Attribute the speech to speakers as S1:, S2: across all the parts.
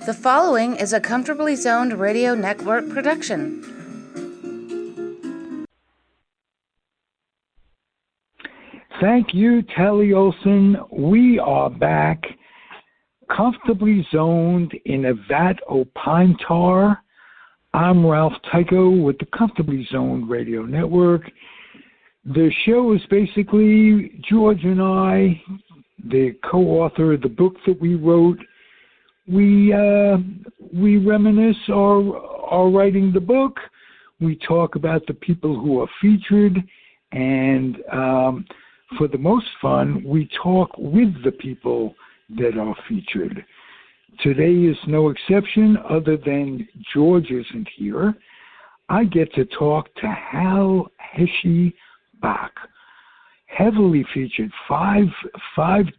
S1: The following is a Comfortably Zoned Radio Network production.
S2: Thank you, Telly Olson. We are back, comfortably zoned in a vat o' pine tar. I'm Ralph Tycho with the Comfortably Zoned Radio Network. The show is basically George and I, the co-author of the book that we wrote. We reminisce our writing the book. We talk about the people who are featured, and for the most fun, we talk with the people that are featured. Today is no exception, other than George isn't here. I get to talk to Hal Bock, heavily featured, five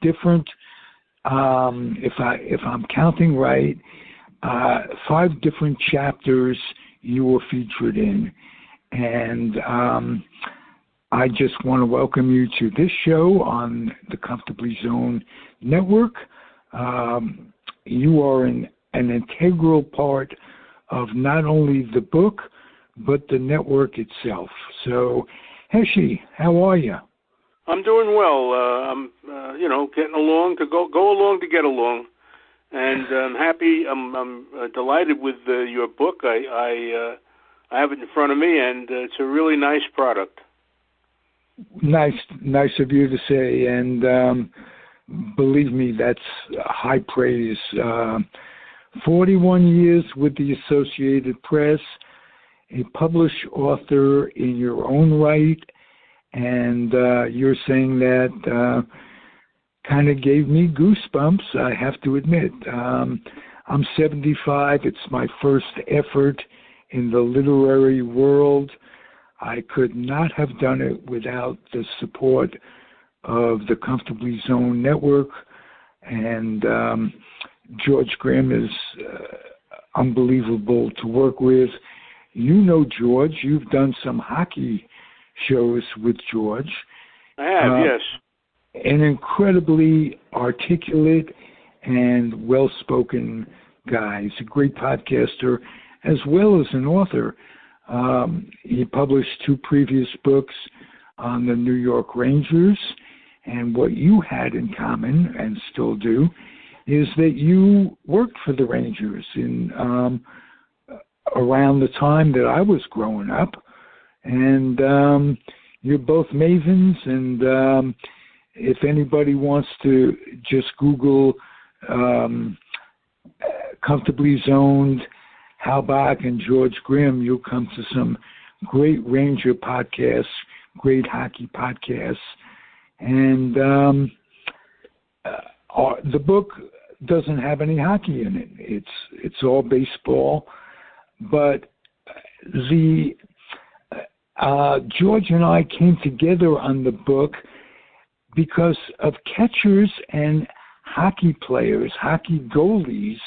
S2: different, if I'm counting right, 5 different chapters you were featured in. And I just want to welcome you to this show on the Comfortably Zoned Network. You are an integral part of not only the book, but the network itself. So, Heshy, how are you?
S3: I'm doing well. I'm, getting along to go along to get along, and I'm happy. I'm delighted with your book. I have it in front of me, and it's a really nice product.
S2: Nice of you to say, and believe me, that's high praise. 41 years with the Associated Press, a published author in your own right, and you're saying that kind of gave me goosebumps, I have to admit. I'm 75. It's my first effort in the literary world. I could not have done it without the support of the Comfortably Zoned Network, and George Grimm is unbelievable to work with. You know George. You've done some hockey shows with George.
S3: I have, yes.
S2: An incredibly articulate and well-spoken guy. He's a great podcaster as well as an author. He published 2 previous books on the New York Rangers, and what you had in common, and still do, is that you worked for the Rangers in around the time that I was growing up, and you're both mavens, and if anybody wants to just Google Comfortably Zoned, Hal Bock and George Grimm, you'll come to some great Ranger podcasts, great hockey podcasts. And the book doesn't have any hockey in it. It's all baseball. But the George and I came together on the book because of catchers and hockey players, hockey goalies.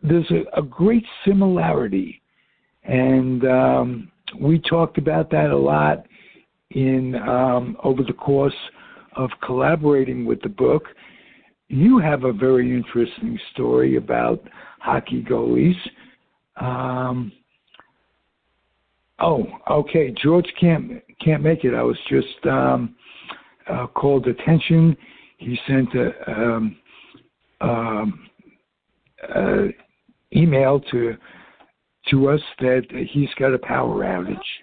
S2: There's a great similarity, and we talked about that a lot in over the course of collaborating with the book. You have a very interesting story about hockey goalies. Okay. George can't make it. I was just called attention. He sent a email to us that he's got a power outage.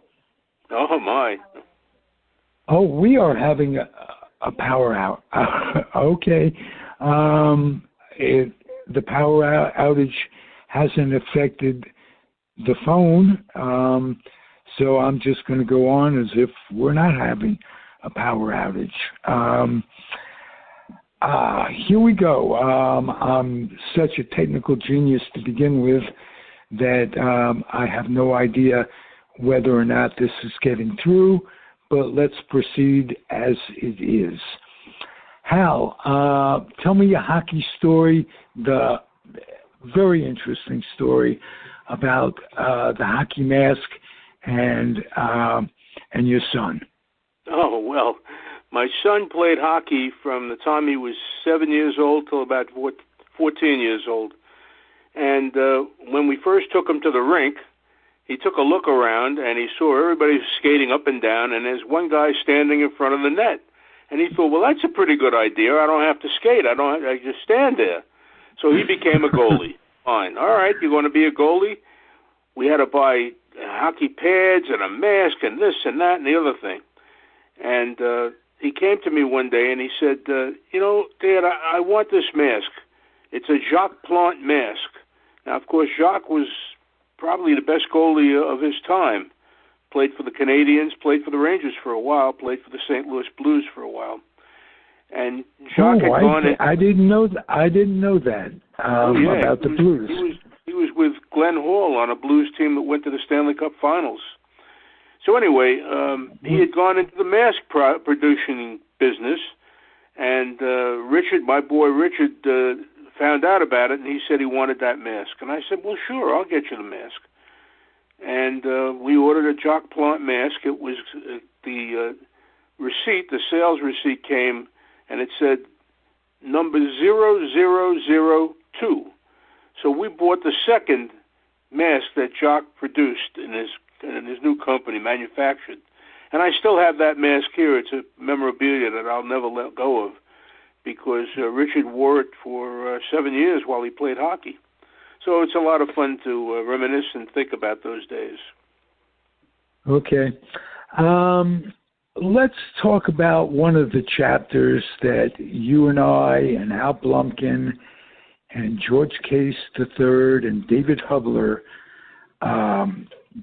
S3: Oh my!
S2: Oh, we are having a power out. Okay, the power outage hasn't affected the phone, so I'm just going to go on as if we're not having a power outage. Here we go. I'm such a technical genius to begin with that I have no idea whether or not this is getting through, but let's proceed as it is. Hal, tell me your hockey story, the very interesting story about the hockey mask and your son.
S3: Oh, well, my son played hockey from the time he was 7 years old till about 14 years old. And when we first took him to the rink, he took a look around, and he saw everybody skating up and down, and there's one guy standing in front of the net. And he thought, well, that's a pretty good idea. I don't have to skate. I just stand there. So he became a goalie. Fine. All right, you're going to be a goalie? We had to buy hockey pads and a mask and this and that and the other thing. And he came to me one day, and he said, Dad, I want this mask. It's a Jacques Plante mask. Now, of course, Jacques was probably the best goalie of his time. Played for the Canadiens, played for the Rangers for a while, played for the St. Louis Blues for a while. And Jacques had gone in.
S2: I didn't know that about the Blues.
S3: He was with Glenn Hall on a Blues team that went to the Stanley Cup Finals. So anyway, he had gone into the mask producing business, and Richard, my boy Richard, found out about it, and he said he wanted that mask. And I said, well, sure, I'll get you the mask. And we ordered a Jacques Plante mask. It was the receipt, the sales receipt came, and it said number 0002. So we bought the second mask that Jacques produced in his new company, manufactured. And I still have that mask here. It's a memorabilia that I'll never let go of, because Richard wore it for 7 years while he played hockey. So it's a lot of fun to reminisce and think about those days.
S2: Okay. Let's talk about one of the chapters that you and I and Hal Blumkin and George Case III and David Hubler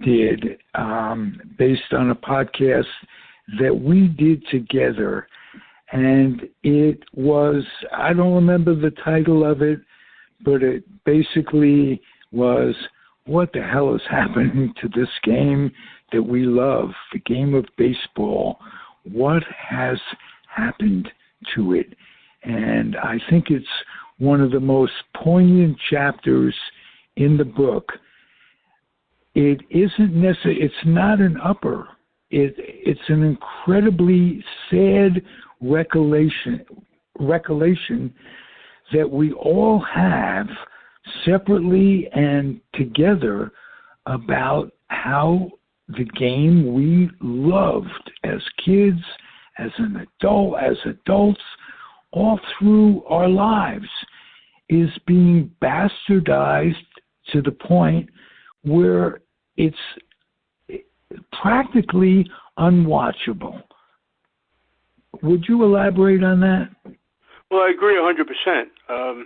S2: did based on a podcast that we did together. And it was, I don't remember the title of it, but it basically was, what the hell is happening to this game that we love, the game of baseball? What has happened to it? And I think it's one of the most poignant chapters in the book. It isn't necessarily, it's not an upper. It's an incredibly sad recollection that we all have separately and together about how the game we loved as kids, as adults, all through our lives is being bastardized to the point where it's practically unwatchable. Would you elaborate on that?
S3: Well, I agree 100%.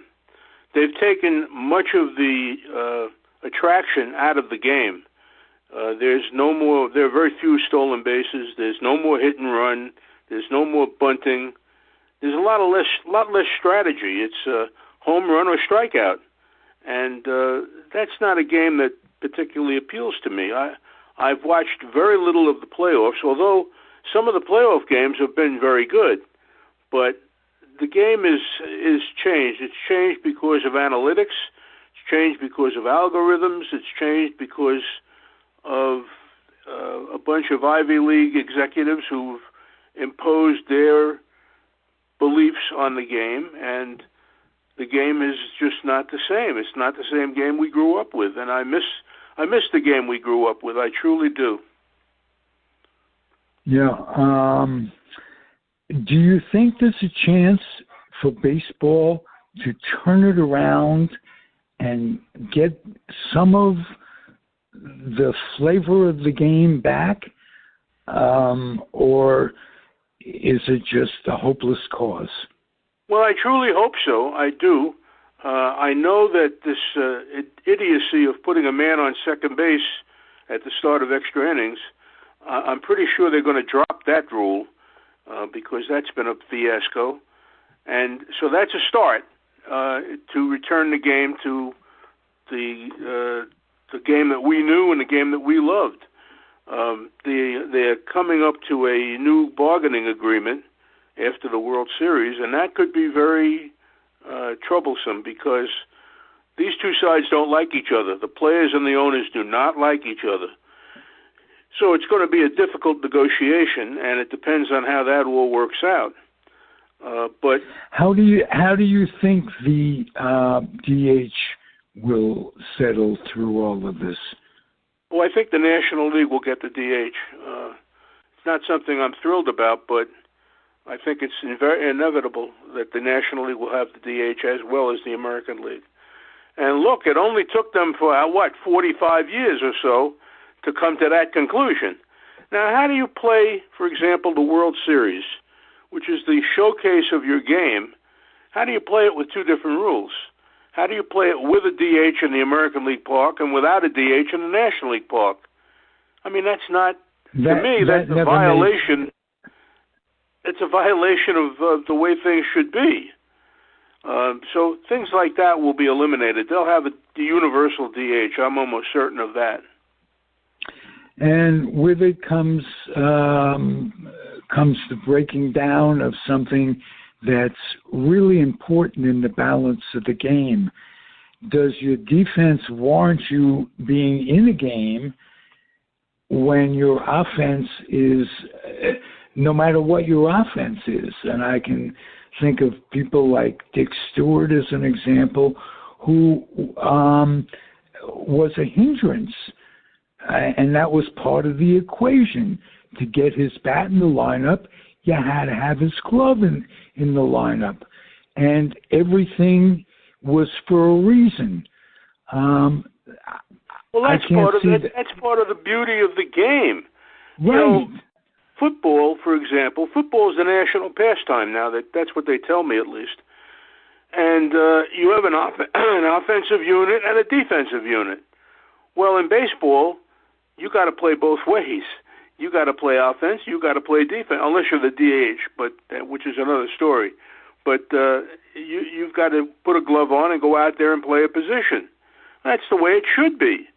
S3: They've taken much of the attraction out of the game. There are very few stolen bases. There's no more hit and run. There's no more bunting. There's a lot less strategy. It's home run or strikeout. And that's not a game that particularly appeals to me. I've watched very little of the playoffs, although some of the playoff games have been very good. But the game is changed. It's changed because of analytics. It's changed because of algorithms. It's changed because of a bunch of Ivy League executives who've imposed their beliefs on the game, and the game is just not the same. It's not the same game we grew up with, and I miss the game we grew up with. I truly do.
S2: Yeah. Do you think there's a chance for baseball to turn it around and get some of the flavor of the game back, or is it just a hopeless cause?
S3: Well, I truly hope so. I do. I know that this idiocy of putting a man on second base at the start of extra innings, I'm pretty sure they're going to drop that rule because that's been a fiasco. And so that's a start to return the game to the game that we knew and the game that we loved. They're coming up to a new bargaining agreement after the World Series, and that could be very troublesome because these two sides don't like each other. The players and the owners do not like each other. So it's going to be a difficult negotiation, and it depends on how that all works out. But
S2: how do you think the DH will settle through all of this?
S3: Well, I think the National League will get the DH. It's not something I'm thrilled about, but I think it's inevitable that the National League will have the DH as well as the American League. And look, it only took them for, 45 years or so to come to that conclusion. Now, how do you play, for example, the World Series, which is the showcase of your game? How do you play it with two different rules? How do you play it with a DH in the American League Park and without a DH in the National League Park? I mean, that's not, to me, that's a violation. It's a violation of the way things should be. So things like that will be eliminated. They'll have the universal DH. I'm almost certain of that.
S2: And with it comes the breaking down of something that's really important in the balance of the game. Does your defense warrant you being in a game when your offense is, no matter what your offense is? And I can think of people like Dick Stewart as an example, who was a hindrance. And that was part of the equation. To get his bat in the lineup, you had to have his glove in the lineup. And everything was for a reason.
S3: Well, that's part of that's part of the beauty of the game.
S2: Right.
S3: You know, football, for example, football is a national pastime now. That's what they tell me, at least. And you have an offensive unit and a defensive unit. Well, in baseball, you got to play both ways. You got to play offense. You got to play defense, unless you're the DH, but which is another story. But you've got to put a glove on and go out there and play a position. That's the way it should be.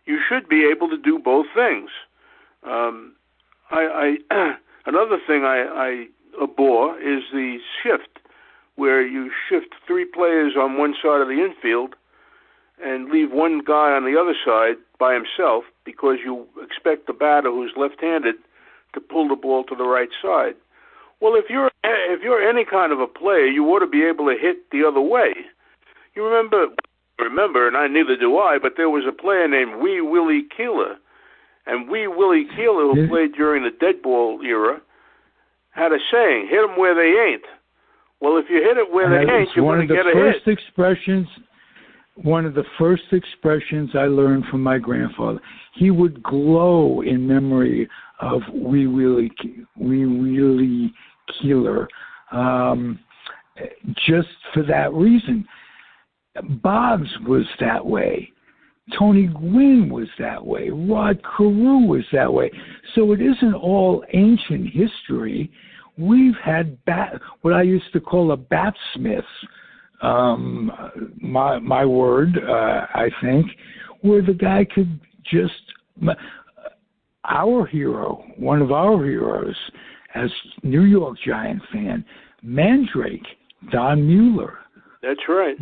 S3: You should be able to do both things. Another thing I abhor is the shift, where you shift three players on one side of the infield and leave one guy on the other side by himself because you expect the batter who's left-handed to pull the ball to the right side. Well, if you're any kind of a player, you ought to be able to hit the other way. You remember, and neither do I, but there was a player named Wee Willie Keeler. And Wee Willie Keeler, who played during the dead ball era, had a saying, hit them where they ain't. Well, if you hit it where they ain't, you're going to get a hit.
S2: One of the first expressions I learned from my grandfather. He would glow in memory of Wee Willie Keeler, just for that reason. Boggs was that way. Tony Gwynn was that way. Rod Carew was that way. So it isn't all ancient history. We've had what I used to call a batsmith, my word, I think, where the guy could just, our hero, one of our heroes, as New York Giant fan, Mandrake, Don Mueller.
S3: That's right.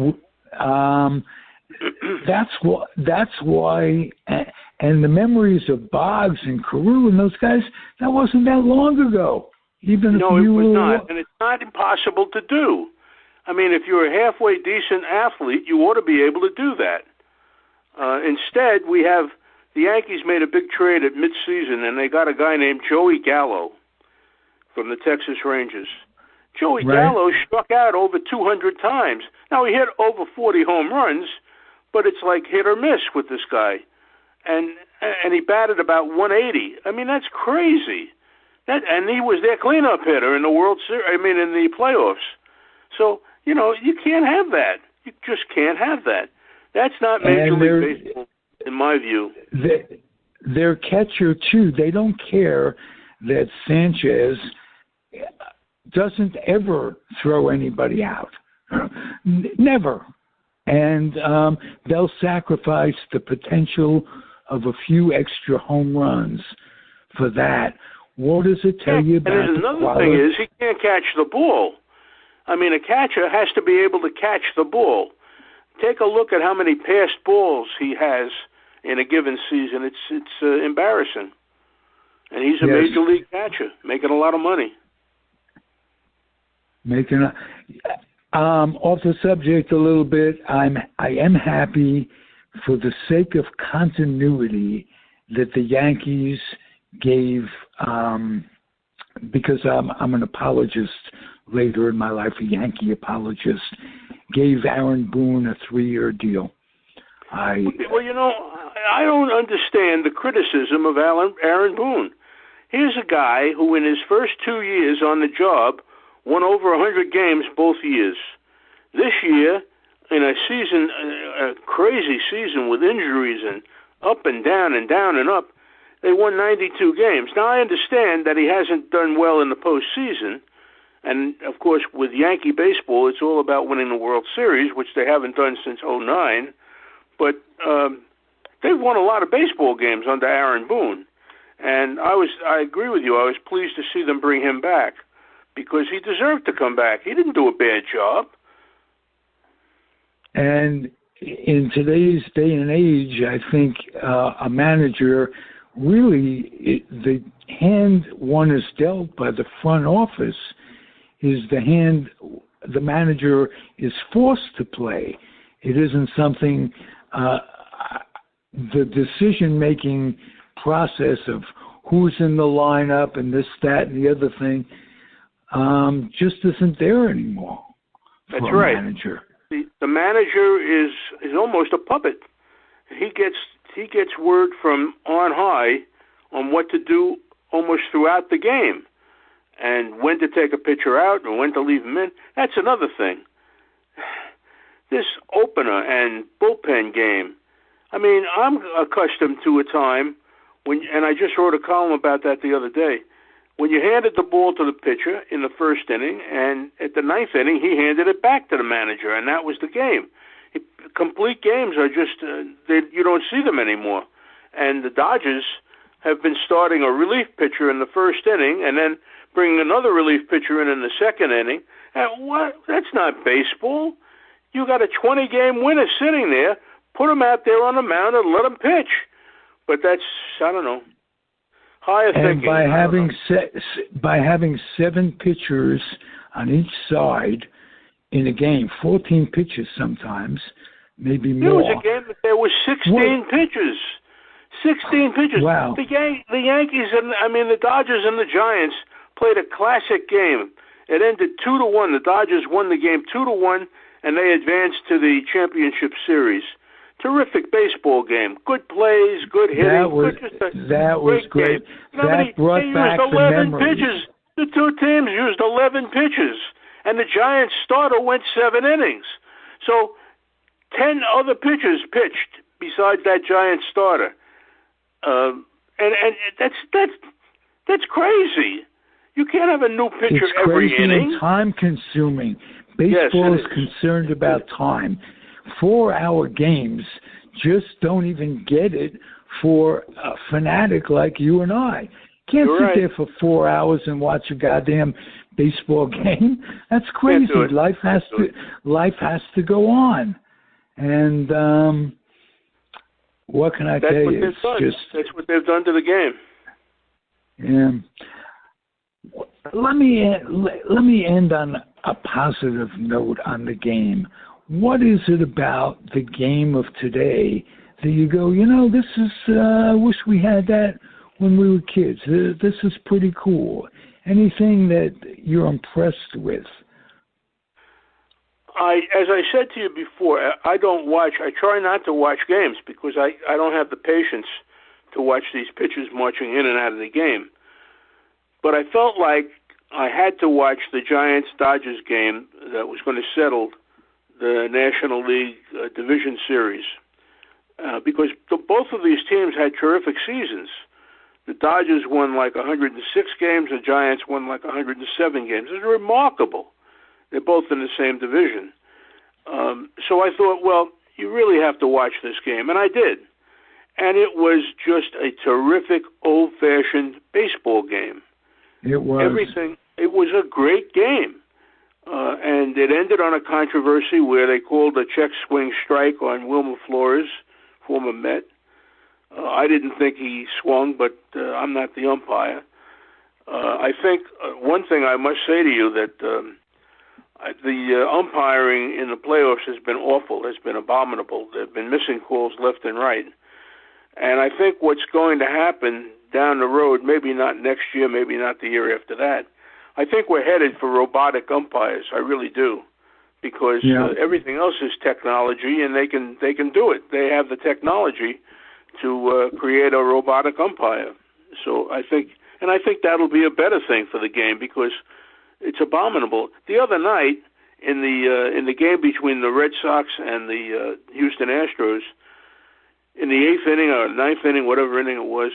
S2: That's why, and the memories of Boggs and Carew and those guys, that wasn't that long ago.
S3: No, it was not, and it's not impossible to do. I mean, if you're a halfway decent athlete, you ought to be able to do that. Instead, the Yankees made a big trade at midseason, and they got a guy named Joey Gallo from the Texas Rangers. Joey Gallo struck out over 200 times. Now, he hit over 40 home runs, but it's like hit or miss with this guy. And he batted about 180. I mean, that's crazy. And he was their cleanup hitter in the World Series, in the playoffs. So, you can't have that. You just can't have that. That's not Major League Baseball, in my view.
S2: Their catcher, too, they don't care that Sanchez doesn't ever throw anybody out. Never. And they'll sacrifice the potential of a few extra home runs for that. What does it tell you about
S3: and another thing is he can't catch the ball. I mean, a catcher has to be able to catch the ball. Take a look at how many passed balls he has in a given season. It's embarrassing. And he's a major league catcher, making a lot of money.
S2: Off the subject a little bit, I am happy for the sake of continuity that the Yankees gave, because I'm an apologist later in my life, a Yankee apologist, gave Aaron Boone a 3-year deal.
S3: Well, you know, I don't understand the criticism of Aaron Boone. Here's a guy who in his first 2 years on the job won over 100 games both years. This year, in a season, a crazy season with injuries and up and down and up, they won 92 games. Now, I understand that he hasn't done well in the postseason, and, of course, with Yankee baseball, it's all about winning the World Series, which they haven't done since '09, but they've won a lot of baseball games under Aaron Boone, and I agree with you. I was pleased to see them bring him back because he deserved to come back. He didn't do a bad job.
S2: And in today's day and age, I think a manager really, the hand one is dealt by the front office is the hand the manager is forced to play. It isn't something, the decision-making process of who's in the lineup and this, that, and the other thing just isn't there anymore.
S3: That's right.
S2: Manager.
S3: The manager is almost a puppet. He gets word from on high on what to do almost throughout the game, and when to take a pitcher out and when to leave him in. That's another thing. This opener and bullpen game. I mean, I'm accustomed to a time when, and I just wrote a column about that the other day, when you handed the ball to the pitcher in the first inning, and at the ninth inning, he handed it back to the manager, and that was the game. Complete games are just, you don't see them anymore. And the Dodgers have been starting a relief pitcher in the first inning and then bringing another relief pitcher in the second inning. And what? That's not baseball. You got a 20-game winner sitting there, put him out there on the mound and let him pitch. But that's, I don't know.
S2: And by having 7 pitchers on each side in a game, 14 pitches sometimes, maybe more.
S3: There was a game that there was 16 pitches. 16 pitches.
S2: Wow.
S3: The Yankees the Dodgers and the Giants played a classic game. It ended 2-1. The Dodgers won the game 2-1, and they advanced to the championship series. Terrific baseball game. Good plays, good hitting.
S2: That was great. That brought back the memories.
S3: Pitches. The two teams used 11 pitches, and the Giants starter went 7 innings. So 10 other pitchers pitched besides that Giants starter. And that's crazy. You can't have a new pitcher every inning.
S2: It's time-consuming. Baseball is concerned about time. 4-hour games just don't even get it for a fanatic like you and I. Can't sit there for 4 hours and watch a goddamn baseball game. That's crazy. Life has to go on. And what can I tell you?
S3: That's what they've done to the game.
S2: Yeah. Let me end on a positive note on the game. What is it about the game of today that you go, this is, I wish we had that when we were kids. This is pretty cool. Anything that you're impressed with?
S3: As I said to you before, I try not to watch games because I don't have the patience to watch these pitchers marching in and out of the game. But I felt like I had to watch the Giants-Dodgers game that was going to settle the National League Division Series because both of these teams had terrific seasons. The Dodgers won like 106 games, the Giants won like 107 games. It's remarkable. They're both in the same division. So I thought, well, you really have to watch this game, and I did. And it was just a terrific old-fashioned baseball game.
S2: It was.
S3: Everything. It was a great game. And it ended on a controversy where they called a check swing strike on Wilmer Flores, former Met. I didn't think he swung, but I'm not the umpire. I think one thing I must say to you that The umpiring in the playoffs has been awful, has been abominable. There have been missing calls left and right. And I think what's going to happen down the road, maybe not next year, maybe not the year after that, I think we're headed for robotic umpires. I really do, because everything else is technology, and they can do it. They have the technology to create a robotic umpire. So I think that'll be a better thing for the game, because it's abominable. The other night in the game between the Red Sox and the Houston Astros, in the 8th inning or 9th inning, whatever inning it was,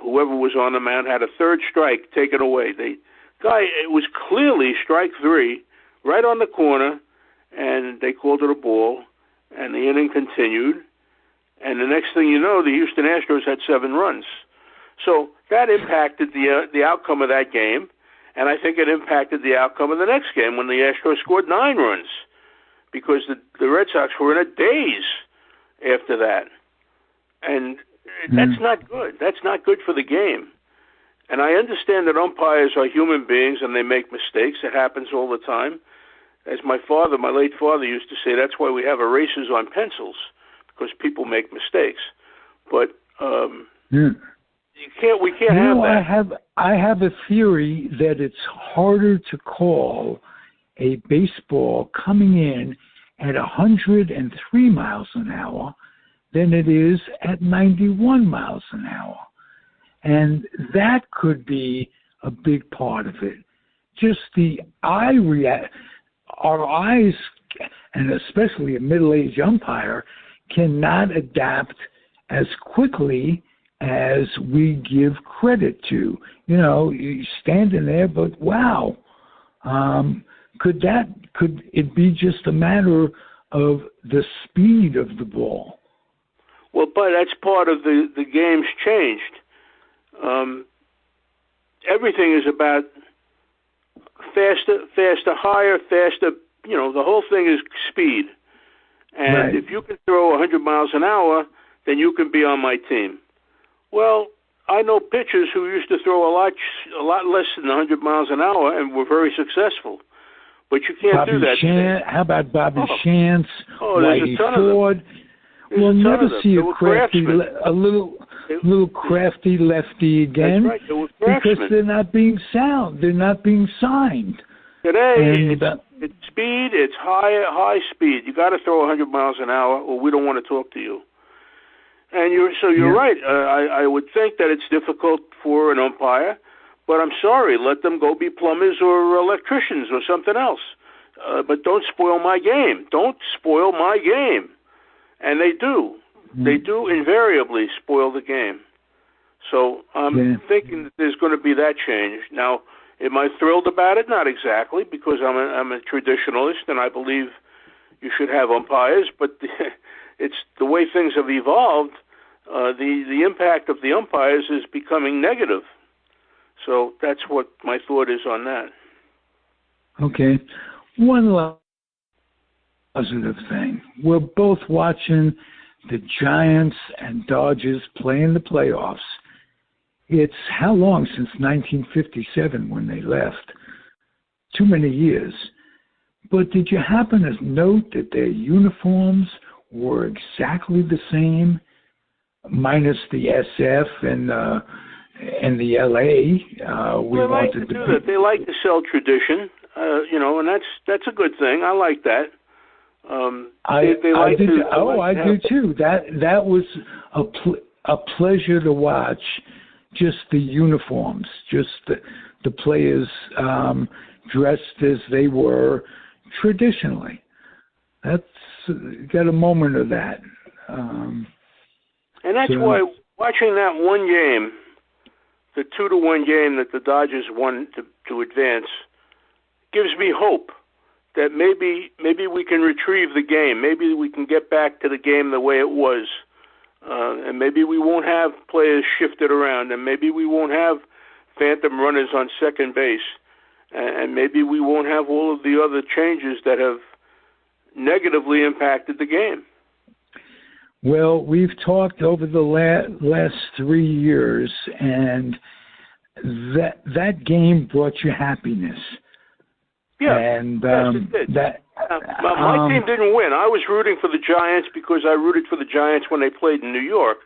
S3: whoever was on the mound had a third strike taken away. It was clearly strike 3, right on the corner, and they called it a ball, and the inning continued. And the next thing you know, the Houston Astros had 7 runs. So that impacted the outcome of that game, and I think it impacted the outcome of the next game when the Astros scored 9 runs, because the Red Sox were in a daze after that. And that's not good. That's not good for the game. And I understand that umpires are human beings and they make mistakes. It happens all the time. As my late father used to say, that's why we have erasers on pencils, because people make mistakes. But we can't have that.
S2: I have a theory that it's harder to call a baseball coming in at 103 miles an hour than it is at 91 miles an hour. And that could be a big part of it. Just the our eyes, and especially a middle-aged umpire, cannot adapt as quickly as we give credit to. You're standing there, but wow. Could it be just a matter of the speed of the ball?
S3: Well, but that's part of the game's changed. Everything is about faster, higher, faster. The whole thing is speed. And if you can throw 100 miles an hour, then you can be on my team. Well, I know pitchers who used to throw a lot less than 100 miles an hour and were very successful. But you can't do that today.
S2: How about Bobby Shantz,
S3: Whitey
S2: Ford? We'll never see a little crafty lefty again.
S3: That's right.
S2: Because they're not being sound. They're not being signed.
S3: Today, it's speed. It's high speed. You got to throw 100 miles an hour, or we don't want to talk to you. And you're right. I would think that it's difficult for an umpire, but I'm sorry. Let them go be plumbers or electricians or something else. But don't spoil my game. Don't spoil my game. And they do. They do invariably spoil the game. So I'm thinking that there's going to be that change. Now, am I thrilled about it? Not exactly, because I'm a traditionalist and I believe you should have umpires. But it's the way things have evolved. The impact of the umpires is becoming negative. So that's what my thought is on that.
S2: Okay. One positive thing. We're both watching the Giants and Dodgers play in the playoffs. It's how long since 1957 when they left? Too many years. But did you happen to note that their uniforms were exactly the same, minus the SF and the LA?
S3: They like to do that. They like to sell tradition, and that's a good thing. I like that.
S2: I do too. That was a pleasure to watch. Just the uniforms, just the players dressed as they were traditionally. That's got a moment of that.
S3: And that's why watching that one game, the 2-1 game that the Dodgers won to advance, gives me hope that maybe we can retrieve the game. Maybe we can get back to the game the way it was. And maybe we won't have players shifted around, and maybe we won't have phantom runners on second base, and maybe we won't have all of the other changes that have negatively impacted the game.
S2: Well, we've talked over the last 3 years, and that game brought you happiness.
S3: Yeah,
S2: and
S3: yes, it did.
S2: that
S3: my team didn't win. I was rooting for the Giants because I rooted for the Giants when they played in New York.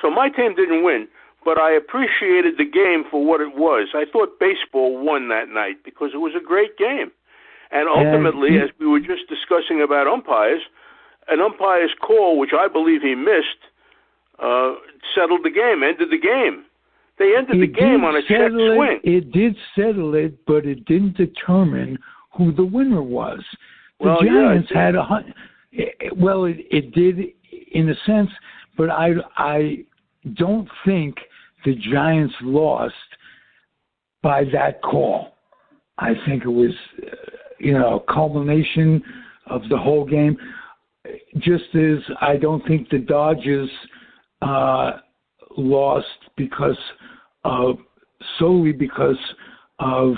S3: So my team didn't win, but I appreciated the game for what it was. I thought baseball won that night because it was a great game. And ultimately, as we were just discussing about umpires, an umpire's call, which I believe he missed, settled the game, ended the game. They ended the game on a check swing.
S2: It did settle it, but it didn't determine who the winner was. The Giants had it did in a sense, but I don't think the Giants lost by that call. I think it was, a culmination of the whole game. Just as I don't think the Dodgers lost solely because of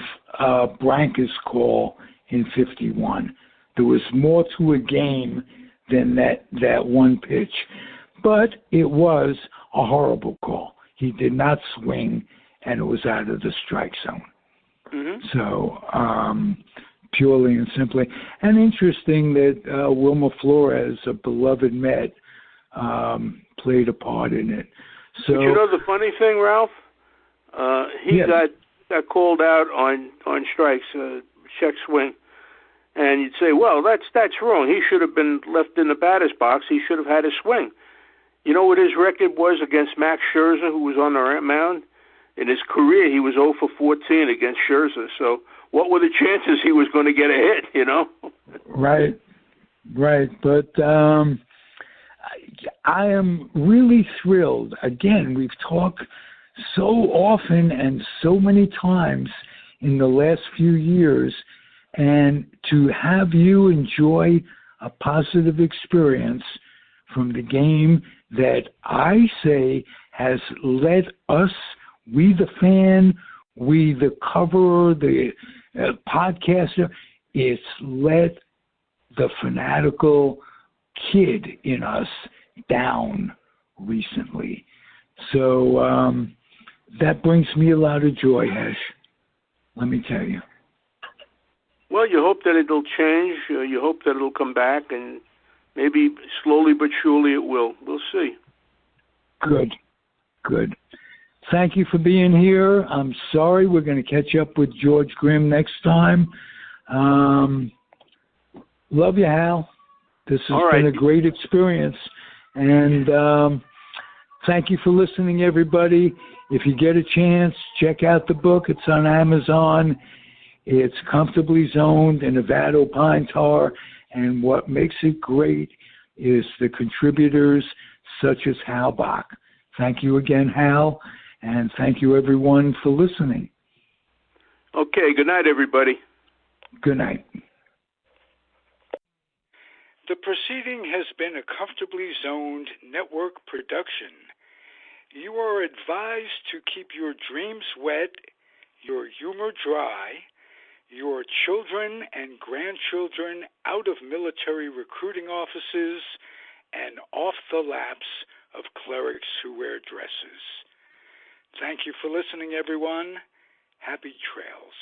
S2: Branca's call in 51. There was more to a game than that one pitch. But it was a horrible call. He did not swing, and it was out of the strike zone. Mm-hmm. So, purely and simply. And interesting that Wilmer Flores, a beloved Met, played a part in it. So,
S3: but you know the funny thing, Ralph? He got called out on strikes, check swing. And you'd say, well, that's wrong. He should have been left in the batter's box. He should have had a swing. You know what his record was against Max Scherzer, who was on the mound? In his career, he was 0 for 14 against Scherzer. So what were the chances he was going to get a hit, Right.
S2: But I am really thrilled. Again, we've talked so often and so many times in the last few years, and to have you enjoy a positive experience from the game that I say has led us, we the fan, we the coverer, the podcaster, it's let the fanatical kid in us down recently. So that brings me a lot of joy, Hesh. Let me tell you.
S3: Well, you hope that it'll change. You hope that it'll come back, and maybe slowly but surely it will. We'll see. Good.
S2: Thank you for being here. I'm sorry. We're going to catch up with George Grimm next time. Love you, Hal. This has been a great experience. And thank you for listening, everybody. If you get a chance, check out the book. It's on Amazon. It's Comfortably Zoned in Nevada Pine Tar. And what makes it great is the contributors such as Hal Bock. Thank you again, Hal. And thank you, everyone, for listening.
S3: Okay. Good night, everybody.
S2: Good night.
S4: The proceeding has been a Comfortably Zoned network production. You are advised to keep your dreams wet, your humor dry, your children and grandchildren out of military recruiting offices and off the laps of clerics who wear dresses. Thank you for listening, everyone. Happy trails.